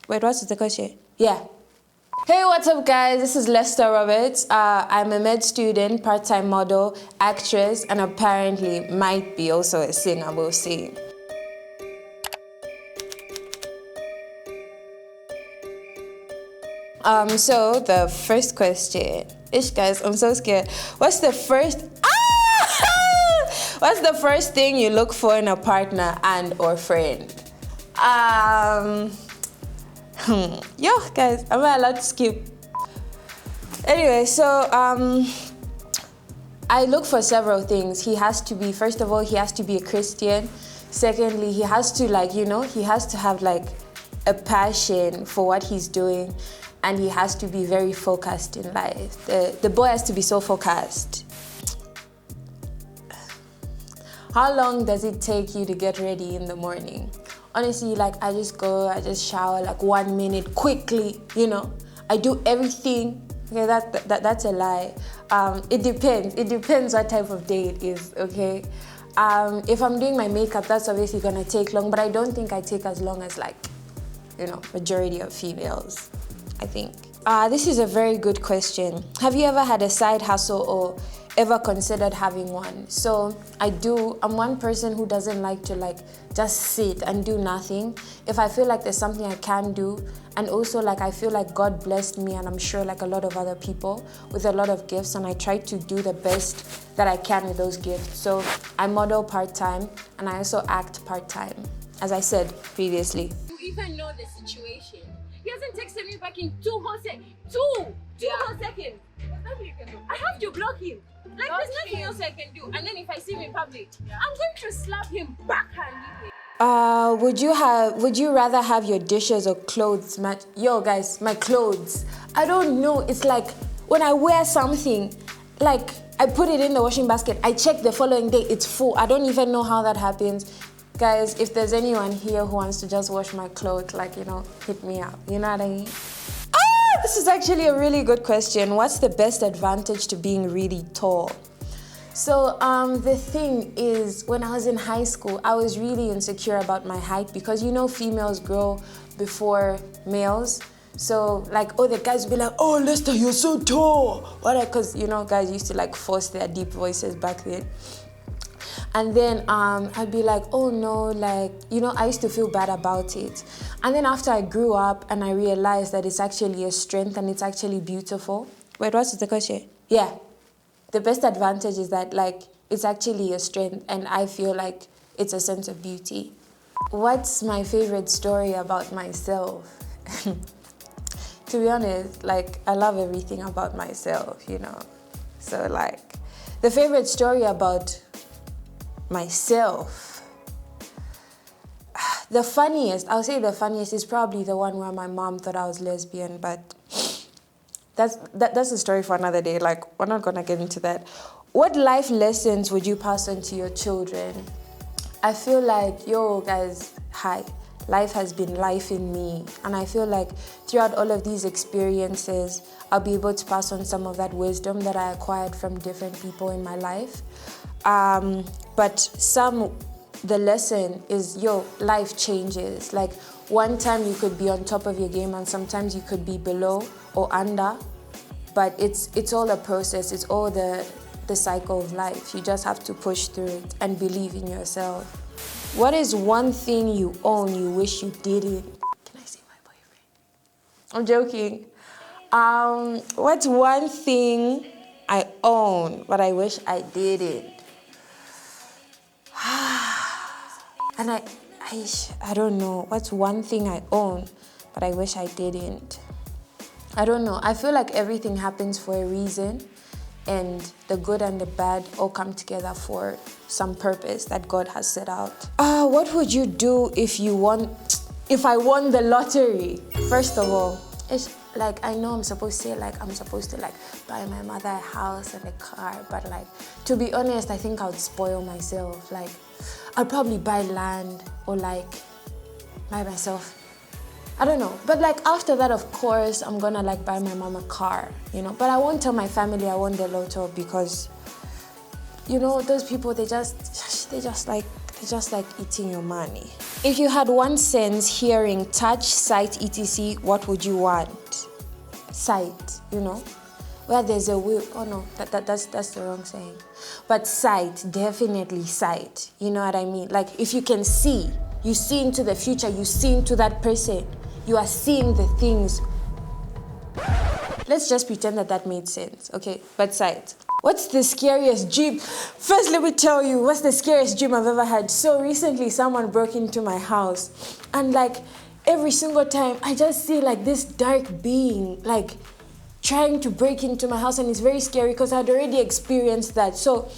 Wait, what's the question? Yeah. Hey, what's up, guys? This is Lesta Roberts. I'm a med student, part-time model, actress, and apparently might be also a singer, we'll see. So the first question, guys, I'm so scared. What's the first thing you look for in a partner and or friend? Yo, guys, am I allowed to skip? Anyway, so I look for several things. First of all, he has to be a Christian. Secondly, he has to he has to have like a passion for what he's doing, and he has to be very focused in life. The boy has to be so focused. How long does it take you to get ready in the morning? Honestly, I just shower 1 minute quickly, I do everything. Okay, that's a lie. It depends what type of day it is, okay? If I'm doing my makeup, that's obviously gonna take long, but I don't think I take as long as majority of females, I think. This is a very good question. Have you ever had a side hustle or ever considered having one? So I do. I'm one person who doesn't like to just sit and do nothing. If I feel like there's something I can do, and also I feel like God blessed me, and I'm sure a lot of other people, with a lot of gifts, and I try to do the best that I can with those gifts. So I model part-time and I also act part-time, as I said previously. You even know the situation. He hasn't texted me back in 2 whole seconds. Two whole seconds. There's nothing you can do. I have to block him. There's nothing else I can do. And then if I see him in public, I'm going to slap him backhandedly. Would you rather have your dishes or clothes match? Yo, guys, my clothes. I don't know. It's when I wear something, I put it in the washing basket. I check the following day, it's full. I don't even know how that happens. Guys, if there's anyone here who wants to just wash my clothes, hit me up. You know what I mean? This is actually a really good question. What's the best advantage to being really tall? So the thing is, when I was in high school, I was really insecure about my height because females grow before males. So the guys would be like, oh, Lesta, you're so tall. Because guys used to force their deep voices back then. And then I'd be like, oh no, I used to feel bad about it. And then after I grew up and I realized that it's actually a strength and it's actually beautiful. Wait, what's the question? Yeah. The best advantage is that it's actually a strength, and I feel like it's a sense of beauty. What's my favorite story about myself? To be honest, I love everything about myself, So the favorite story about myself, I'll say the funniest is probably the one where my mom thought I was lesbian, but that's a story for another day. We're not gonna get into that. What life lessons would you pass on to your children? I feel guys, hi. Life has been life in me, and I feel throughout all of these experiences, I'll be able to pass on some of that wisdom that I acquired from different people in my life. But the lesson is, life changes. One time you could be on top of your game, and sometimes you could be below or under. But it's all a process. It's all the cycle of life. You just have to push through it and believe in yourself. What is one thing you own you wish you didn't? Can I say my boyfriend? I'm joking. What's one thing I own but I wish I didn't? And I don't know. What's one thing I own but I wish I didn't? I don't know. I feel like everything happens for a reason, and the good and the bad all come together for some purpose that God has set out. What would you do if I won the lottery? First of all, it's I know I'm supposed to say buy my mother a house and a car, but to be honest, I think I would spoil myself. I'd probably buy land or buy myself, I don't know. But after that, of course, I'm gonna buy my mom a car, But I won't tell my family I won the lotto because, those people, they just like eating your money. If you had one sense, hearing, touch, sight, etc., what would you want? Sight, where there's a will. Oh no, that's the wrong saying. But sight, definitely sight. You know what I mean? Like if you can see, you see into the future, you see into that person, you are seeing the things. Let's just pretend that made sense, okay? But sight. What's the scariest dream? First, let me tell you, what's the scariest dream I've ever had? So recently, someone broke into my house. And like, every single time, I just see like this dark being, like, trying to break into my house. And it's very scary because I'd already experienced that. So,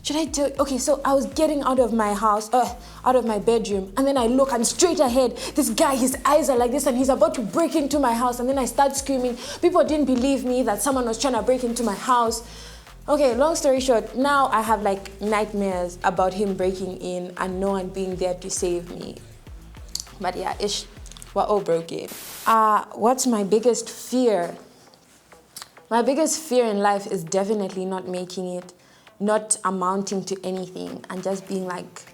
should I tell you? Okay, so I was getting out of my house, out of my bedroom. And then I look, and straight ahead, this guy, his eyes are like this, and he's about to break into my house. And then I start screaming. People didn't believe me that someone was trying to break into my house. Okay, long story short, now I have like nightmares about him breaking in and no one being there to save me. But yeah, we're all broken. What's my biggest fear? My biggest fear in life is definitely not making it, not amounting to anything, and just being like,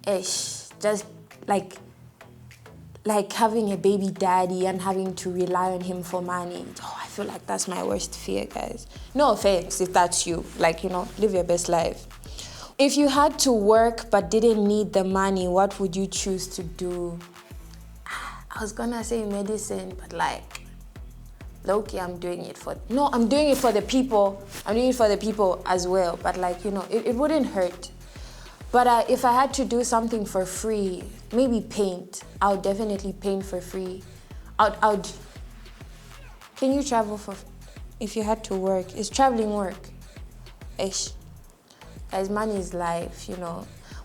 just like having a baby daddy and having to rely on him for money. Oh, I feel like that's my worst fear, guys. No offense if that's you. Like, live your best life. If you had to work but didn't need the money, what would you choose to do? I was gonna say medicine, but like, low-key, I'm doing it for the people. I'm doing it for the people as well. But like, it wouldn't hurt. But if I had to do something for free, maybe paint. I would definitely paint for free. Can you travel if you had to work? Is traveling work? Guys, money is life,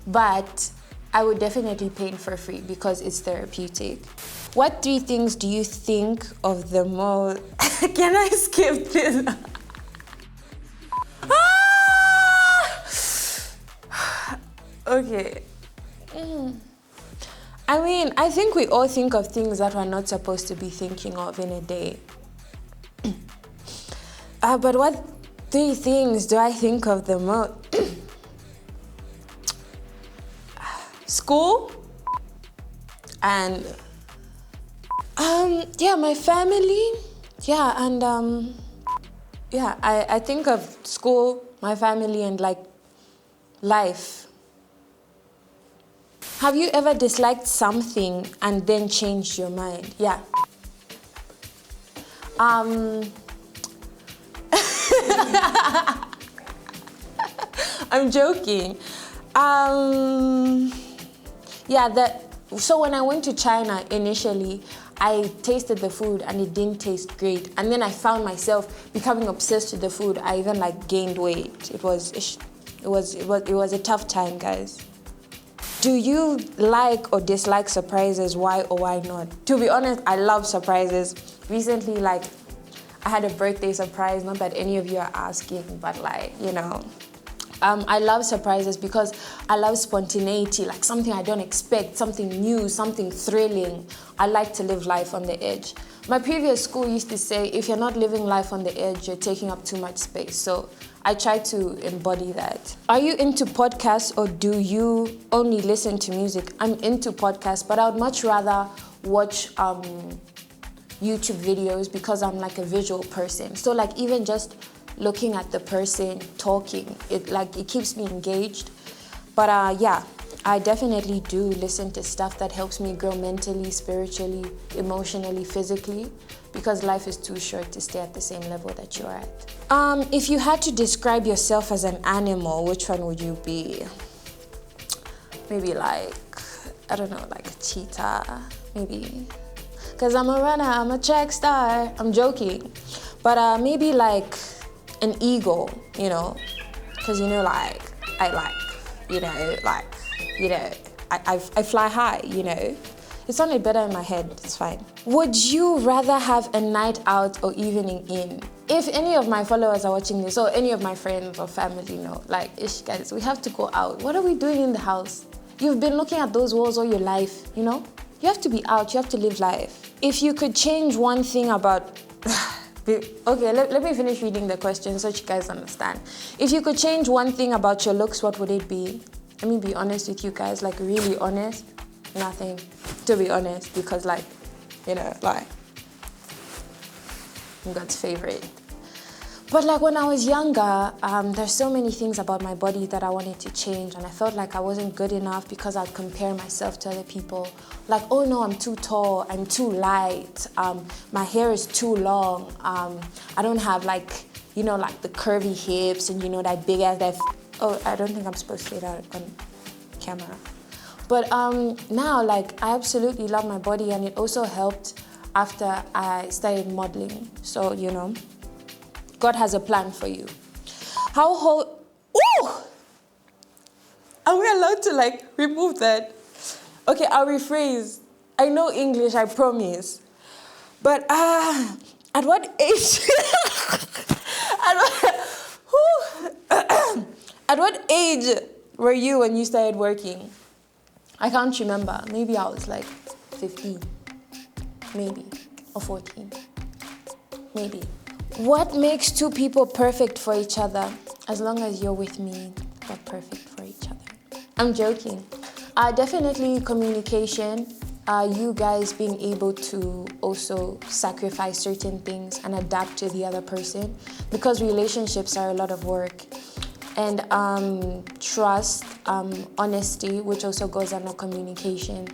But I would definitely paint for free because it's therapeutic. What 3 things do you think of the most? Can I skip this? Okay. I mean, I think we all think of things that we're not supposed to be thinking of in a day. But what 3 things do I think of the most? School and my family. Yeah, and I think of school, my family, and like life. Have you ever disliked something and then changed your mind? Yeah. I'm joking. So when I went to China initially, I tasted the food and it didn't taste great. And then I found myself becoming obsessed with the food. I even gained weight. It was a tough time, guys. Do you like or dislike surprises? Why or why not? To be honest, I love surprises. Recently, I had a birthday surprise. Not that any of you are asking, but I love surprises because I love spontaneity, like something I don't expect, something new, something thrilling. I like to live life on the edge. My previous school used to say, if you're not living life on the edge, you're taking up too much space. So I try to embody that. Are you into podcasts or do you only listen to music? I'm into podcasts, but I would much rather watch YouTube videos because I'm like a visual person. So even just looking at the person talking, it keeps me engaged. But I definitely do listen to stuff that helps me grow mentally, spiritually, emotionally, physically, because life is too short to stay at the same level that you're at. If you had to describe yourself as an animal, which one would you be? Maybe a cheetah, maybe. Because I'm a runner, I'm a track star. I'm joking. But maybe an eagle, because I fly high, It sounded better in my head, it's fine. Would you rather have a night out or evening in? If any of my followers are watching this, or any of my friends or family know, guys, we have to go out. What are we doing in the house? You've been looking at those walls all your life, You have to be out, you have to live life. If you could change one thing about... Okay, let me finish reading the question so you guys understand. If you could change one thing about your looks, what would it be? Let me be honest with you guys, really honest. Nothing, to be honest, because like, you know, like, I'm God's favorite. But like when I was younger, there's so many things about my body that I wanted to change, and I felt like I wasn't good enough because I'd compare myself to other people. Like, oh no, I'm too tall, I'm too light, my hair is too long, I don't have like, you know, like the curvy hips and you know, that big ass, oh, I don't think I'm supposed to say that on camera. But now, like, I absolutely love my body, and it also helped after I started modeling. So, you know, God has a plan for you. Ooh! Are we allowed to like remove that? Okay, I'll rephrase. I know English, I promise. But at what age? At what age were you when you started working? I can't remember. Maybe I was like 15, maybe, or 14, maybe. What makes two people perfect for each other? As long as you're with me, we're perfect for each other. I'm joking. Definitely communication. You guys being able to also sacrifice certain things and adapt to the other person, because relationships are a lot of work. And trust, honesty, which also goes under communication.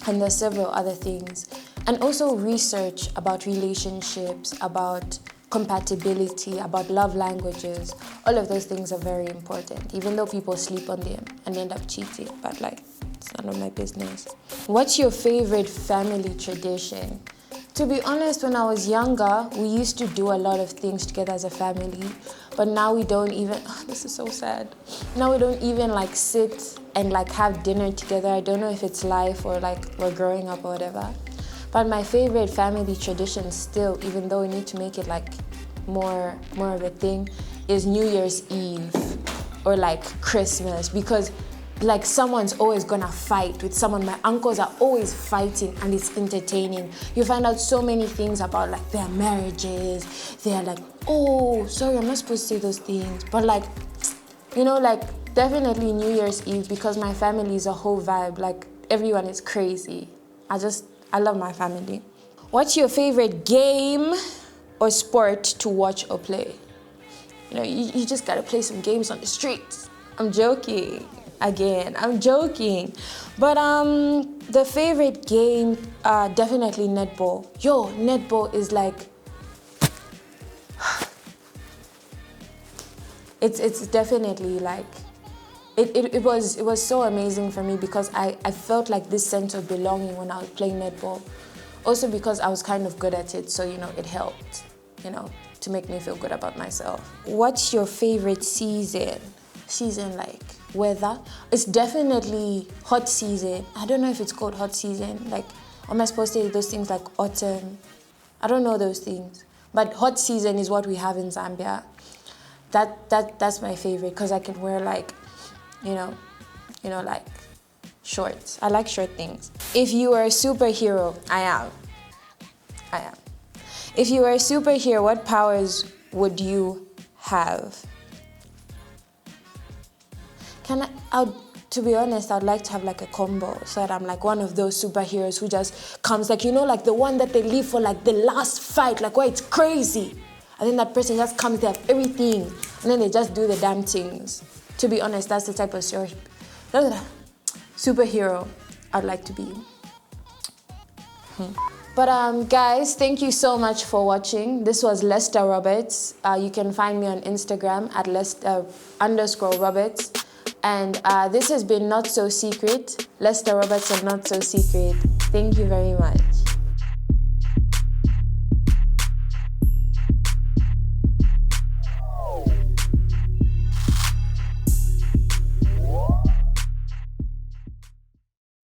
And there's several other things. And also research about relationships, about compatibility, about love languages. All of those things are very important, even though people sleep on them and end up cheating. But like, it's none of my business. What's your favorite family tradition? To be honest, when I was younger, we used to do a lot of things together as a family. But now we don't even, this is so sad. Now we don't even like sit and like have dinner together. I don't know if it's life or like we're growing up or whatever. But my favorite family tradition still, even though we need to make it like more of a thing, is New Year's Eve or like Christmas, because like someone's always gonna fight with someone. My uncles are always fighting and it's entertaining. You find out so many things about like their marriages. They're like, oh, sorry, I'm not supposed to say those things. But like, you know, like definitely New Year's Eve, because my family is a whole vibe. Like everyone is crazy. I love my family. What's your favorite game or sport to watch or play? You know, you just gotta play some games on the streets. I'm joking. Again, I'm joking. But the favorite game, definitely netball. Yo, netball is like, it's definitely like, it was so amazing for me, because I felt like this sense of belonging when I was playing netball. Also because I was kind of good at it, so you know, it helped, you know, to make me feel good about myself. What's your favorite season? Season like weather? It's definitely hot season. I don't know if it's called hot season. Like, am I supposed to say those things like autumn? I don't know those things. But hot season is what we have in Zambia. That's my favorite, because I can wear like, you know, like shorts. I like short things. If you were a superhero, I am. If you were a superhero, what powers would you have? To be honest, I'd like to have like a combo, so that I'm like one of those superheroes who just comes, like, you know, like the one that they leave for like the last fight, like where it's crazy. And then that person just comes, they have everything, and then they just do the damn things. To be honest, that's the type of superhero I'd like to be. But guys, thank you so much for watching. This was Lesta Roberts. You can find me on Instagram at Lesta_Roberts. And this has been Not So Secret. Lesta Roberts and Not So Secret. Thank you very much.